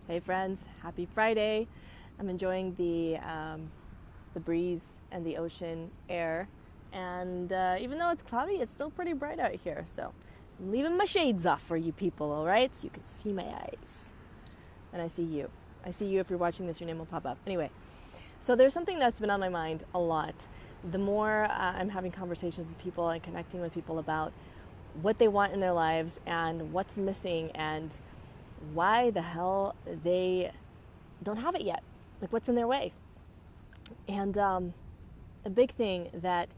Hey friends, happy Friday. I'm enjoying the breeze and the ocean air. And even though it's cloudy, it's still pretty bright out here. So I'm leaving my shades off for you people, all right? So you can see my eyes. And I see you. I see you if you're watching this, your name will pop up. Anyway, so there's something that's been on my mind a lot. The more I'm having conversations with people and connecting with people about what they want in their lives and what's missing and why the hell they don't have it yet, like what's in their way. And a big thing that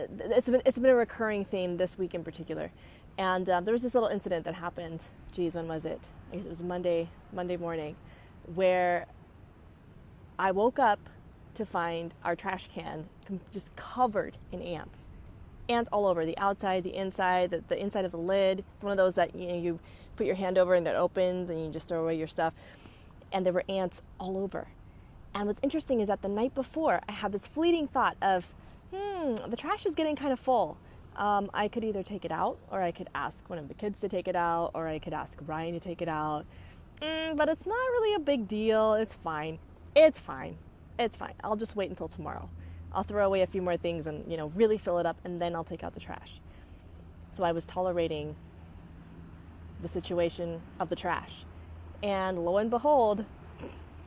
it's been a recurring theme this week in particular. And there was this little incident that happened, when was it? I guess it was Monday morning, where I woke up to find our trash can just covered in ants. Ants all over, the outside, the inside, the inside of the lid. It's one of those that you put your hand over and it opens and you just throw away your stuff. And there were ants all over. And what's interesting is that the night before, I had this fleeting thought of, the trash is getting kind of full. I could either take it out, or I could ask one of the kids to take it out, or I could ask Ryan to take it out. But it's not really a big deal. It's fine. It's fine. I'll just wait until tomorrow. I'll throw away a few more things and, really fill it up, and then I'll take out the trash. So I was tolerating the situation of the trash. And lo and behold,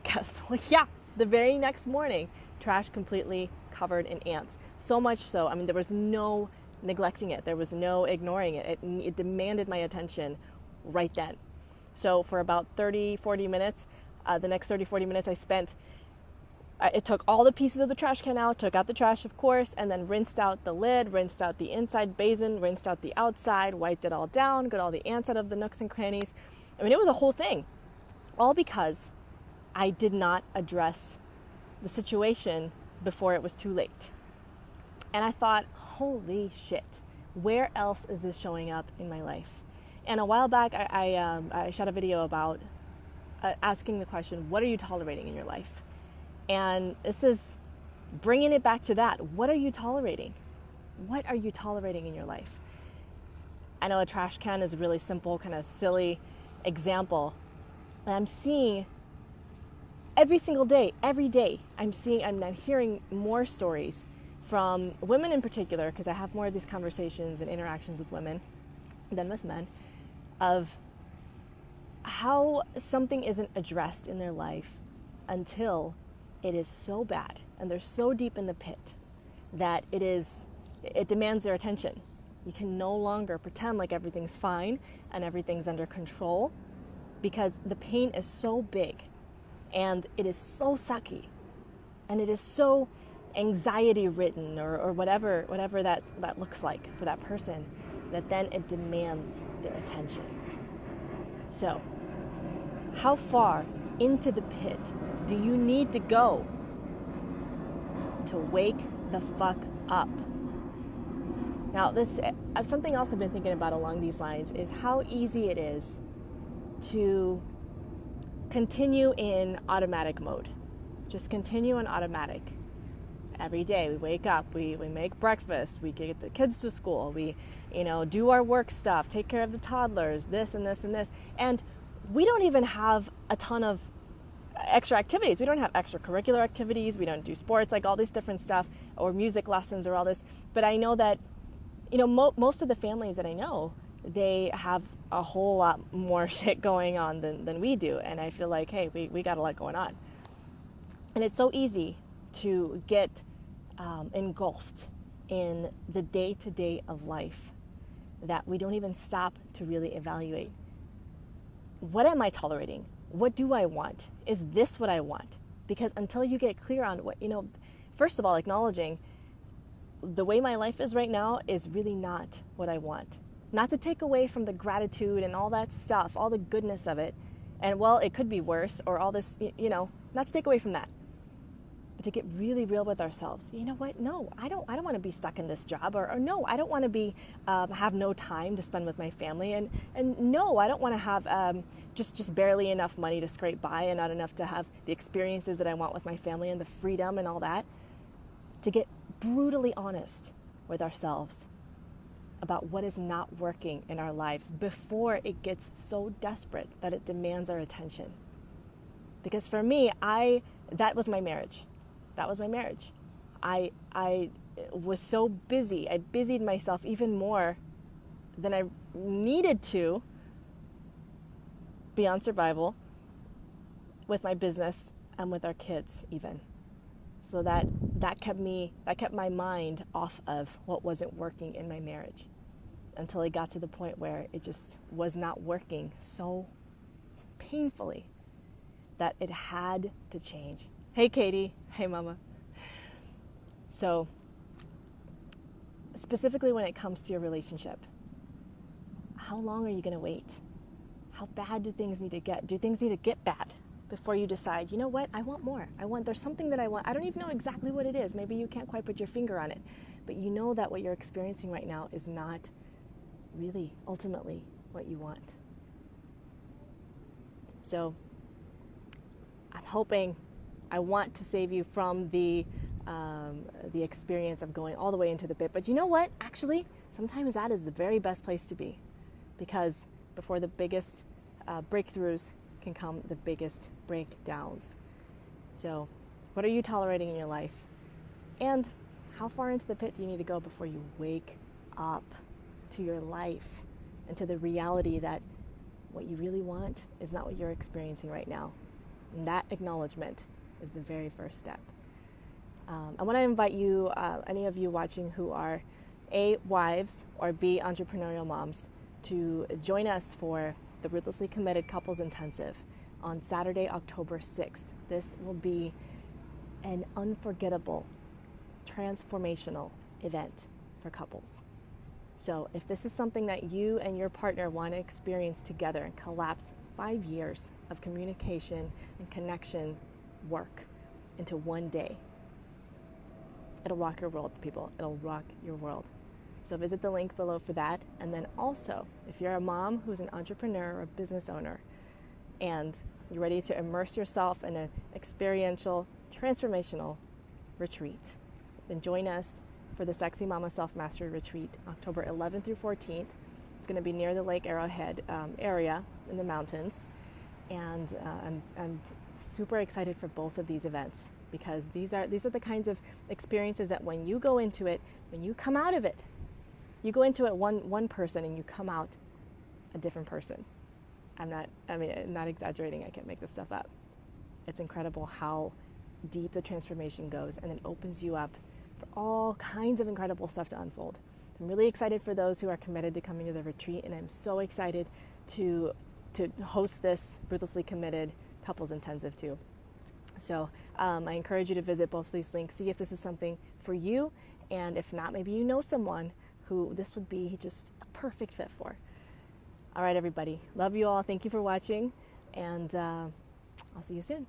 guess what? Yeah, the very next morning, trash completely covered in ants. So much so, there was no neglecting it. There was no ignoring it. It demanded my attention right then. So for about 40 minutes, the next 40 minutes I spent, it took all the pieces of the trash can out, took out the trash, of course, and then rinsed out the lid, rinsed out the inside basin, rinsed out the outside, wiped it all down, got all the ants out of the nooks and crannies. It was a whole thing. All because I did not address the situation before it was too late. And I thought, holy shit, where else is this showing up in my life? And a while back, I shot a video about asking the question, what are you tolerating in your life? And this is bringing it back to that. What are you tolerating? What are you tolerating in your life? I know a trash can is a really simple, kind of silly example. And I'm seeing every single day, every day, I'm hearing more stories from women in particular, because I have more of these conversations and interactions with women than with men, of how something isn't addressed in their life until it is so bad and they're so deep in the pit that it demands their attention. You can no longer pretend like everything's fine and everything's under control, because the pain is so big and it is so sucky and it is so anxiety ridden or whatever that looks like for that person, that then it demands their attention. So how far into the pit do you need to go to wake the fuck up? Now, this something else I've been thinking about along these lines is how easy it is to continue in automatic mode. Just continue in automatic. Every day we wake up, we make breakfast, we get the kids to school, we do our work stuff, take care of the toddlers, this and this and this. And we don't even have a ton of extra activities. We don't have extracurricular activities. We don't do sports, like all this different stuff, or music lessons or all this. But I know that, most of the families that I know, they have a whole lot more shit going on than we do. And I feel like, hey, we got a lot going on. And it's so easy to get engulfed in the day-to-day of life that we don't even stop to really evaluate. What am I tolerating? What do I want? Is this what I want? Because until you get clear on what, first of all, acknowledging the way my life is right now is really not what I want. Not to take away from the gratitude and all that stuff, all the goodness of it. And well, it could be worse, or all this, not to take away from that. But to get really real with ourselves. You know what? No, I don't want to be stuck in this job, or no, I don't want to be have no time to spend with my family, and no, I don't want to have just barely enough money to scrape by, and not enough to have the experiences that I want with my family and the freedom and all that. To get brutally honest with ourselves about what is not working in our lives before it gets so desperate that it demands our attention. Because for me, that was my marriage. That was my marriage. I was so busy. I busied myself even more than I needed to beyond survival with my business and with our kids even. So that kept my mind off of what wasn't working in my marriage until it got to the point where it just was not working so painfully that it had to change. Hey, Katie. Hey, Mama. So specifically when it comes to your relationship, how long are you going to wait? How bad do things need to get? Do things need to get bad before you decide, you know what, I want more. There's something that I want. I don't even know exactly what it is. Maybe you can't quite put your finger on it, but you know that what you're experiencing right now is not really ultimately what you want. So I want to save you from the experience of going all the way into the pit. But you know what? Actually, sometimes that is the very best place to be, because before the biggest breakthroughs can come the biggest breakdowns. So what are you tolerating in your life? And how far into the pit do you need to go before you wake up to your life and to the reality that what you really want is not what you're experiencing right now? And that acknowledgement is the very first step. I want to invite you, any of you watching who are A, wives, or B, entrepreneurial moms, to join us for the Ruthlessly Committed Couples Intensive on Saturday, October 6th. This will be an unforgettable, transformational event for couples. So if this is something that you and your partner want to experience together and collapse 5 years of communication and connection work into one day, it'll rock your world, people. It'll rock your world. So visit the link below for that. And then also, if you're a mom who's an entrepreneur or a business owner and you're ready to immerse yourself in an experiential, transformational retreat, then join us for the Sexy Mama Self-Mastery Retreat, October 11th through 14th. It's going to be near the Lake Arrowhead area in the mountains. And I'm super excited for both of these events, because these are the kinds of experiences that when you go into it, when you come out of it, you go into it one person and you come out a different person. I'm not exaggerating. I can't make this stuff up. It's incredible how deep the transformation goes, and then opens you up for all kinds of incredible stuff to unfold. I'm really excited for those who are committed to coming to the retreat, and I'm so excited to host this Ruthlessly Committed Couples Intensive too. So I encourage you to visit both of these links, see if this is something for you, and if not, maybe you know someone who this would be just a perfect fit for. All right, everybody. Love you all. Thank you for watching, and I'll see you soon.